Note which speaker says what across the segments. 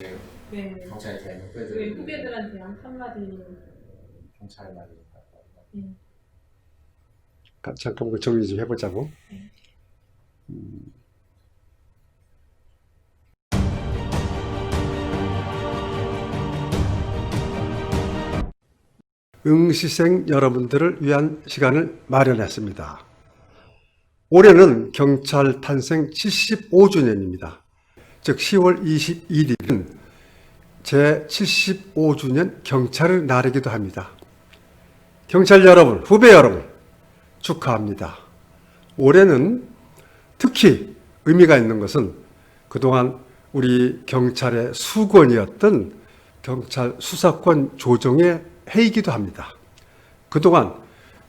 Speaker 1: 네.
Speaker 2: 경찰이 된
Speaker 1: 저희 후배들한테 한마디.
Speaker 2: 경찰 말이
Speaker 1: 네.
Speaker 3: 잠깐 그 정리 좀 해보자고.
Speaker 1: 네.
Speaker 3: 응시생 여러분들을 위한 시간을 마련했습니다. 올해는 경찰 탄생 75주년입니다. 즉 10월 21일은 제75주년 경찰의 날이기도 합니다. 경찰 여러분, 후배 여러분 축하합니다. 올해는 특히 의미가 있는 것은 그동안 우리 경찰의 수건이었던 경찰 수사권 조정의 해이기도 합니다. 그동안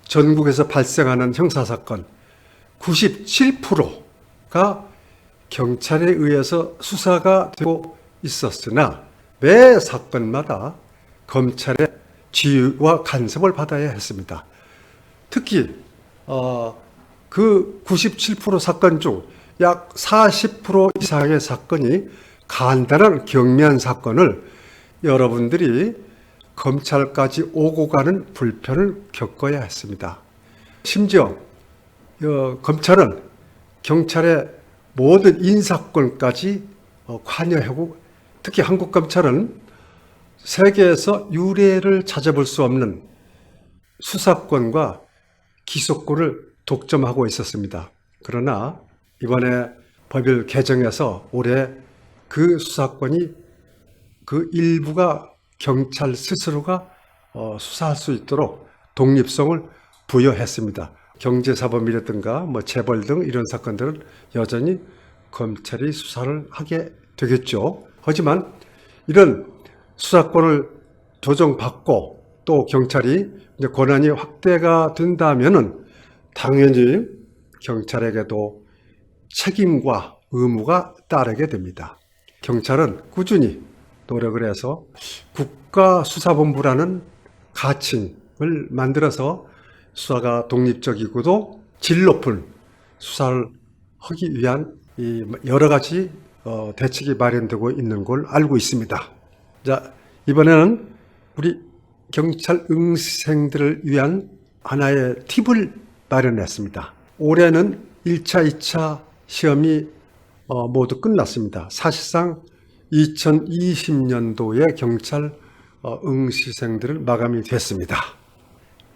Speaker 3: 전국에서 발생하는 형사사건 97%가 경찰에 의해서 수사가 되고 있었으나 매 사건마다 검찰의 지휘와 간섭을 받아야 했습니다. 특히 그 97% 사건 중 약 40% 이상의 사건이 간단한 경미한 사건을 여러분들이 검찰까지 오고 가는 불편을 겪어야 했습니다. 심지어 검찰은 경찰의 모든 인사권까지 관여하고, 특히 한국 검찰은 세계에서 유례를 찾아볼 수 없는 수사권과 기소권을 독점하고 있었습니다. 그러나 이번에 법을 개정해서 올해 그 수사권이 그 일부가 경찰 스스로가 수사할 수 있도록 독립성을 부여했습니다. 경제사범이라든가 재벌 등 이런 사건들은 여전히 검찰이 수사를 하게 되겠죠. 하지만 이런 수사권을 조정받고 또 경찰이 이제 권한이 확대가 된다면은 당연히 경찰에게도 책임과 의무가 따르게 됩니다. 경찰은 꾸준히 노력을 해서 국가수사본부라는 가칭을 만들어서 수사가 독립적이고도 질 높은 수사를 하기 위한 여러 가지 대책이 마련되고 있는 걸 알고 있습니다. 자, 이번에는 우리 경찰 응시생들을 위한 하나의 팁을 마련했습니다. 올해는 1차, 2차 시험이 모두 끝났습니다. 사실상 2020년도에 경찰 응시생들은 마감이 됐습니다.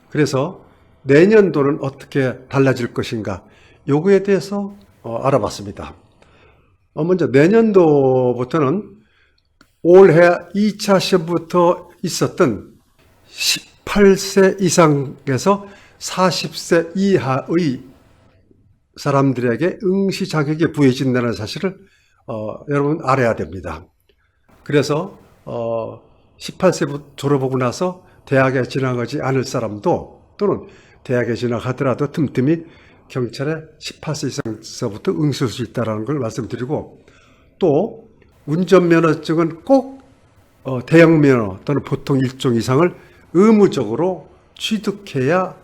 Speaker 3: 그래서 내년도는 어떻게 달라질 것인가, 요거에 대해서 알아봤습니다. 먼저 내년도부터는 올해 2차 시험부터 있었던 18세 이상에서 40세 이하의 사람들에게 응시 자격이 부여진다는 사실을 여러분 알아야 됩니다. 그래서 18세 졸업하고 나서 대학에 진학하지 않을 사람도, 또는 대학에 진학하더라도 틈틈이 경찰에 18세 이상서부터 응시할 수 있다는 걸 말씀드리고, 또 운전면허증은 꼭 대형면허 또는 보통 1종 이상을 의무적으로 취득해야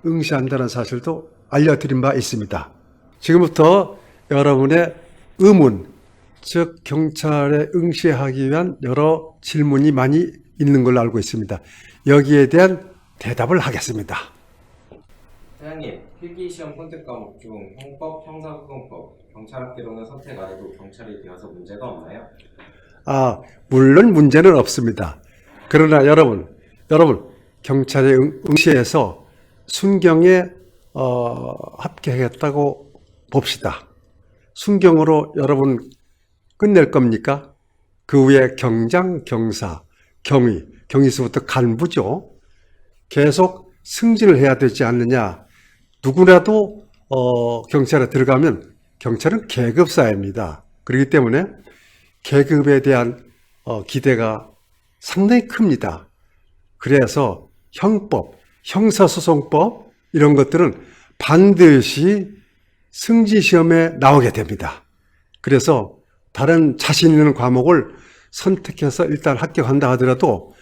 Speaker 3: 응시한다는 사실도 알려드린 바 있습니다. 지금부터 여러분의 의문, 즉 경찰에 응시하기 위한 여러 질문이 많이 있는 걸로 알고 있습니다. 여기에 대한 대답을 하겠습니다.
Speaker 2: 사장님, 필기시험 선택 과목 중 형법, 형사소송법, 경찰학개론을 선택 안 해도 경찰이 되어서 문제가 없나요?
Speaker 3: 물론 문제는 없습니다. 그러나 여러분 경찰에 응시해서 순경에 합격했다고 봅시다. 순경으로 여러분 끝낼 겁니까? 그 위에 경장, 경사, 경위, 경위서부터 간부죠. 계속 승진을 해야 되지 않느냐. 누구라도 경찰에 들어가면 경찰은 계급사회입니다. 그렇기 때문에 계급에 대한 기대가 상당히 큽니다. 그래서 형법, 형사소송법 이런 것들은 반드시 승진시험에 나오게 됩니다. 그래서 다른 자신 있는 과목을 선택해서 일단 합격한다 하더라도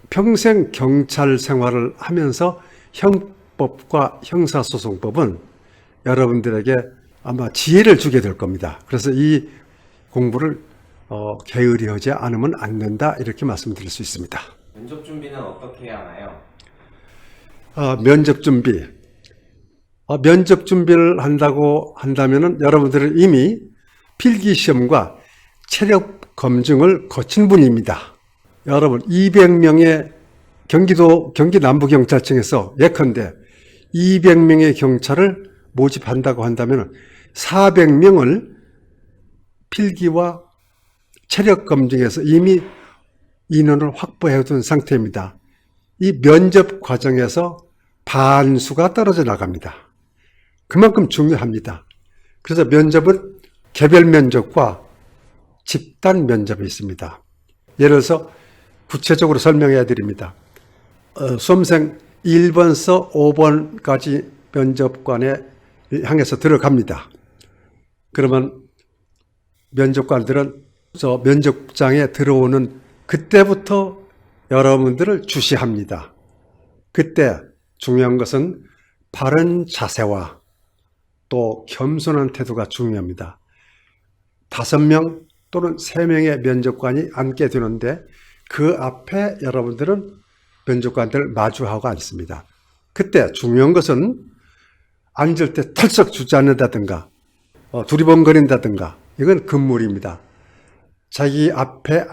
Speaker 3: 평생 경찰 생활을 하면서 형법과 형사소송법은 여러분들에게 아마 지혜를 주게 될 겁니다. 그래서 이 공부를 게으르하지 않으면 안 된다 이렇게 말씀드릴 수 있습니다.
Speaker 2: 면접 준비는 어떻게 해야 하나요?
Speaker 3: 면접 준비. 면접 준비를 한다고 한다면은 여러분들은 이미 필기시험과 체력 검증을 거친 분입니다. 여러분 200명의 경기 남부경찰청에서 예컨대 200명의 경찰을 모집한다고 한다면 400명을 필기와 체력 검증에서 이미 인원을 확보해 둔 상태입니다. 이 면접 과정에서 반수가 떨어져 나갑니다. 그만큼 중요합니다. 그래서 면접은 개별 면접과 집단 면접이 있습니다. 예를 들어서 구체적으로 설명해 드립니다. 수험생 1번서 5번까지 면접관에 향해서 들어갑니다. 그러면 면접관들은 저 면접장에 들어오는 그때부터 여러분들을 주시합니다. 그때 중요한 것은 바른 자세와 또 겸손한 태도가 중요합니다. 5명 또는 3명의 면접관이 앉게 되는데 그 앞에 여러분들은 면접관들을 마주하고 앉습니다. 그때 중요한 것은 앉을 때 털썩 주지 않는다든가 두리번거린다든가 이건 금물입니다. 자기 앞에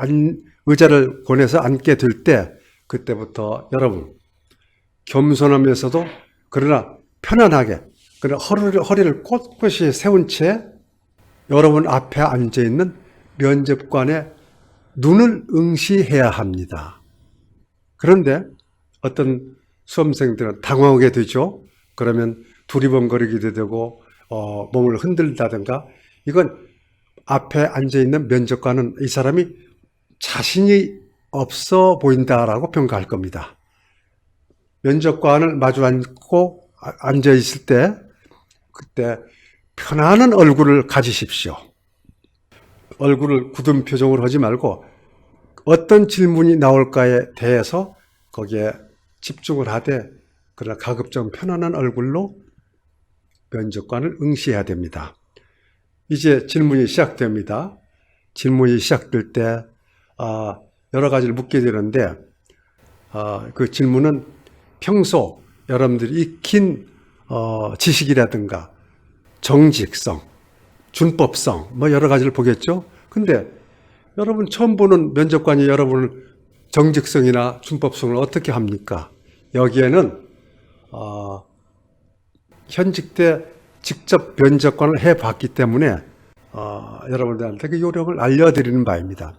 Speaker 3: 의자를 권해서 앉게 될 때 그때부터 여러분 겸손하면서도 그러나 편안하게 그러나 허리를 꼿꼿이 세운 채 여러분 앞에 앉아있는 면접관의 눈을 응시해야 합니다. 그런데 어떤 수험생들은 당황하게 되죠. 그러면 두리번거리기도 되고 몸을 흔들다든가 이건 앞에 앉아있는 면접관은 이 사람이 자신이 없어 보인다라고 평가할 겁니다. 면접관을 마주 앉고 앉아있을 때 그때 편안한 얼굴을 가지십시오. 얼굴을 굳은 표정으로 하지 말고 어떤 질문이 나올까에 대해서 거기에 집중을 하되 그러나 가급적 편안한 얼굴로 면접관을 응시해야 됩니다. 이제 질문이 시작됩니다. 질문이 시작될 때 여러 가지를 묻게 되는데 그 질문은 평소 여러분들이 익힌 지식이라든가 정직성, 준법성 뭐 여러 가지를 보겠죠. 근데 여러분 처음 보는 면접관이 여러분을 정직성이나 준법성을 어떻게 합니까? 여기에는 현직 때 직접 면접관을 해봤기 때문에 여러분들한테 그 요령을 알려드리는 바입니다.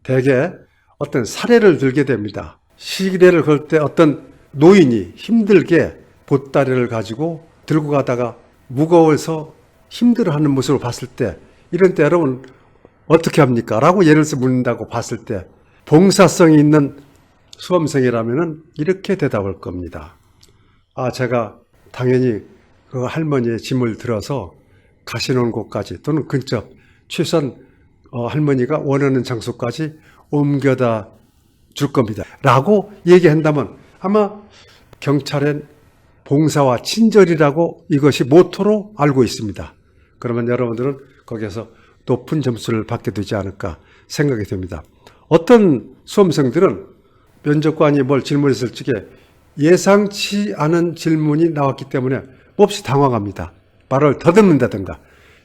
Speaker 3: 대개 어떤 사례를 들게 됩니다. 시계를 걸 때 어떤 노인이 힘들게 보따리를 가지고 들고 가다가 무거워서 힘들어하는 모습을 봤을 때 이런 때 여러분 어떻게 합니까? 라고 예를 들어서 묻는다고 봤을 때 봉사성이 있는 수험생이라면 이렇게 대답할 겁니다. 제가 당연히 그 할머니의 짐을 들어서 가시는 곳까지 또는 근처 최소한 할머니가 원하는 장소까지 옮겨다 줄 겁니다. 라고 얘기한다면 아마 경찰엔 봉사와 친절이라고 이것이 모토로 알고 있습니다. 그러면 여러분들은 거기에서 높은 점수를 받게 되지 않을까 생각이 됩니다. 어떤 수험생들은 면접관이 뭘 질문했을 적에 예상치 않은 질문이 나왔기 때문에 몹시 당황합니다. 말을 더듬는다든가.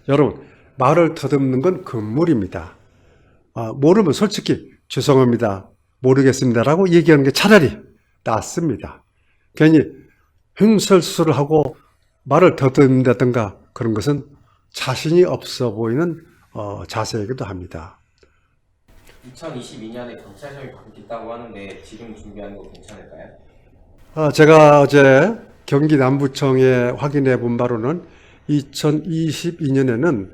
Speaker 3: 여러분, 말을 더듬는 건 금물입니다. 모르면 솔직히 죄송합니다. 모르겠습니다라고 얘기하는 게 차라리 낫습니다. 괜히 횡설수설을 하고 말을 더듬는다든가 그런 것은 자신이 없어 보이는 자세이기도 합니다.
Speaker 2: 2022년에 경찰 시험이 바뀌었다고 하는데 지금 준비하는 거 괜찮을까요?
Speaker 3: 제가 어제 경기 남부청에 확인해 본 바로는 2022년에는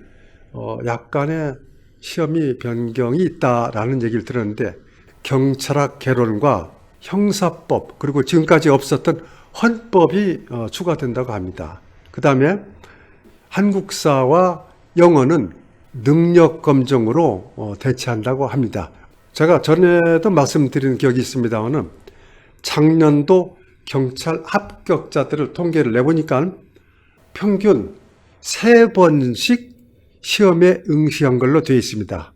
Speaker 3: 약간의 시험이 변경이 있다라는 얘기를 들었는데 경찰학 개론과 형사법 그리고 지금까지 없었던 헌법이 추가된다고 합니다. 그 다음에 한국사와 영어는 능력 검정으로 대체한다고 합니다. 제가 전에도 말씀드린 기억이 있습니다만 작년도 경찰 합격자들을 통계를 내보니까 평균 3번씩 시험에 응시한 걸로 되어 있습니다.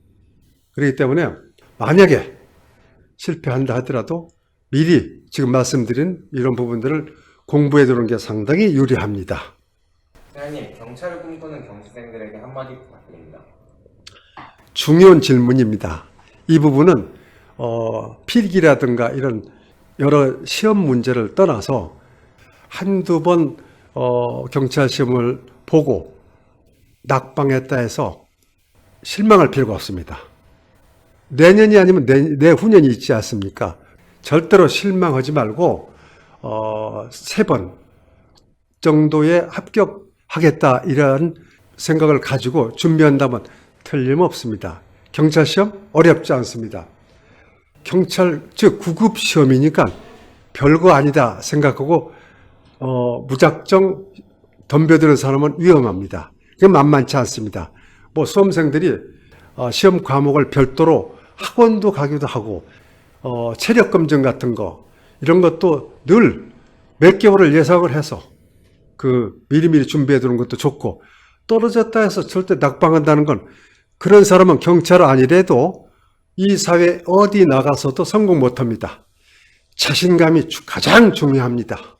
Speaker 3: 그렇기 때문에 만약에 실패한다 하더라도 미리 지금 말씀드린 이런 부분들을 공부해 두는 게 상당히 유리합니다.
Speaker 2: 사장님, 경찰을 꿈꾸는 경시생들에게 한마디 부탁드립니다.
Speaker 3: 중요한 질문입니다. 이 부분은 필기라든가 이런 여러 시험 문제를 떠나서 한두 번 경찰 시험을 보고 낙방했다 해서 실망할 필요가 없습니다. 내년이 아니면 내후년이 있지 않습니까? 절대로 실망하지 말고 3번 정도에 합격하겠다 이런 생각을 가지고 준비한다면 틀림없습니다. 경찰 시험 어렵지 않습니다. 경찰 즉 구급 시험이니까 별거 아니다 생각하고 무작정 덤벼드는 사람은 위험합니다. 그게 만만치 않습니다. 뭐 수험생들이 시험 과목을 별도로 학원도 가기도 하고 체력 검정 같은 거 이런 것도 늘 몇 개월을 예상을 해서 미리미리 준비해 두는 것도 좋고, 떨어졌다 해서 절대 낙방한다는 건 그런 사람은 경찰 아니래도 이 사회 어디 나가서도 성공 못합니다. 자신감이 가장 중요합니다.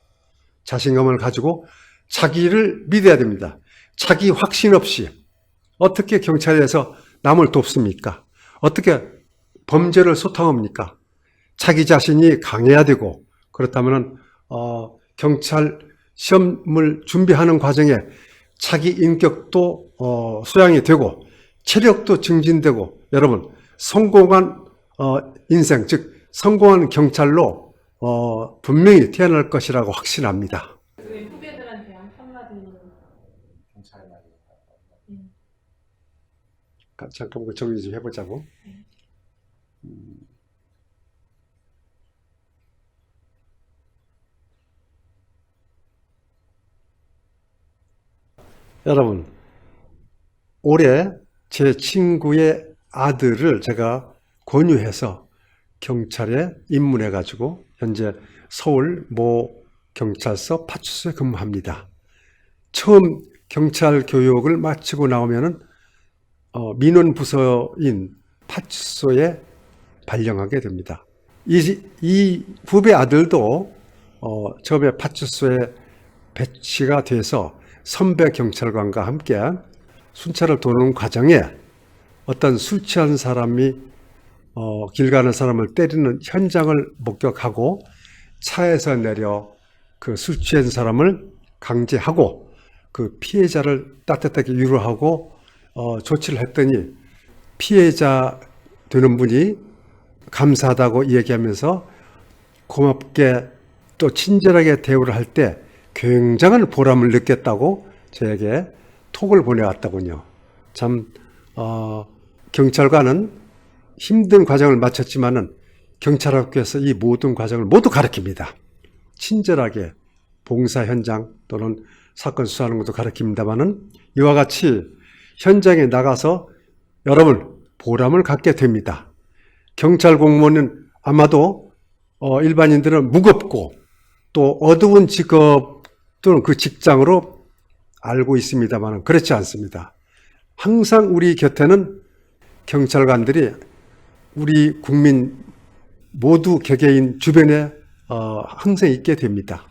Speaker 3: 자신감을 가지고 자기를 믿어야 됩니다. 자기 확신 없이 어떻게 경찰에서 남을 돕습니까? 어떻게 범죄를 소탕합니까? 자기 자신이 강해야 되고, 그렇다면 경찰 시험을 준비하는 과정에 자기 인격도 수양이 되고 체력도 증진되고, 여러분 성공한 인생, 즉 성공한 경찰로 분명히 태어날 것이라고 확신합니다.
Speaker 1: 그 후배들한테 한마디는
Speaker 2: 경찰만.
Speaker 3: 잠깐 정리 좀 해보자고. 여러분, 올해 제 친구의 아들을 제가 권유해서 경찰에 입문해가지고 현재 서울 모 경찰서 파출소에 근무합니다. 처음 경찰 교육을 마치고 나오면은 민원 부서인 파출소에 발령하게 됩니다. 이 후배 아들도 처음에 파출소에 배치가 돼서 선배 경찰관과 함께 순찰을 도는 과정에 어떤 술 취한 사람이 길 가는 사람을 때리는 현장을 목격하고 차에서 내려 그 술 취한 사람을 강제하고 그 피해자를 따뜻하게 위로하고 조치를 했더니 피해자 되는 분이 감사하다고 얘기하면서 고맙게 또 친절하게 대우를 할 때 굉장한 보람을 느꼈다고 저에게 톡을 보내왔더군요. 참 경찰관은 힘든 과정을 마쳤지만은 경찰학교에서 이 모든 과정을 모두 가르칩니다. 친절하게 봉사 현장 또는 사건 수사하는 것도 가르칩니다만은 이와 같이 현장에 나가서 여러분 보람을 갖게 됩니다. 경찰 공무원은 아마도 일반인들은 무겁고 또 어두운 직업 또는 그 직장으로 알고 있습니다만 그렇지 않습니다. 항상 우리 곁에는 경찰관들이 우리 국민 모두 개개인 주변에 항상 있게 됩니다.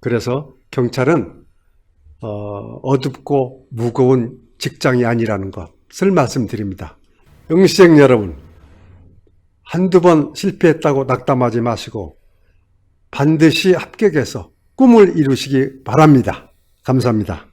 Speaker 3: 그래서 경찰은 어둡고 무거운 직장이 아니라는 것을 말씀드립니다. 응시생 여러분, 한두 번 실패했다고 낙담하지 마시고 반드시 합격해서 꿈을 이루시기 바랍니다. 감사합니다.